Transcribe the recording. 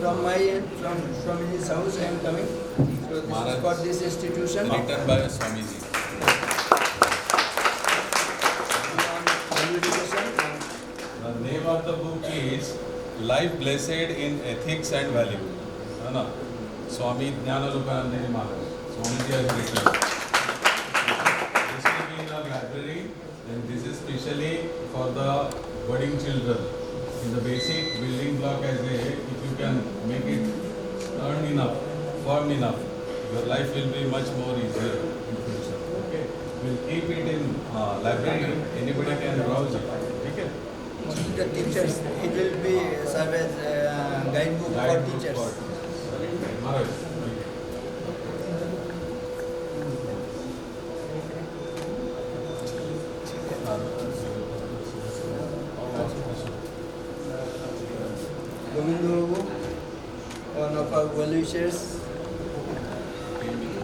from my end, from Swamiji's house, I am coming. So this Maharaj, is for this institution. written by Swamiji. The name of the book is Life Blessed in Ethics and Value. No. Swami Jnanalokananda Maharaj. Swamiji has written. This will be in our library, and this is specially for the budding children. In the basic building block as a, if you can make it earned enough, firm enough, your life will be much more easier in future. Okay? We'll keep it in library. Anybody can browse it. Okay? The teachers, it will be serve as guidebook for teachers. Maharaj. Govindu, one of our well-wishers,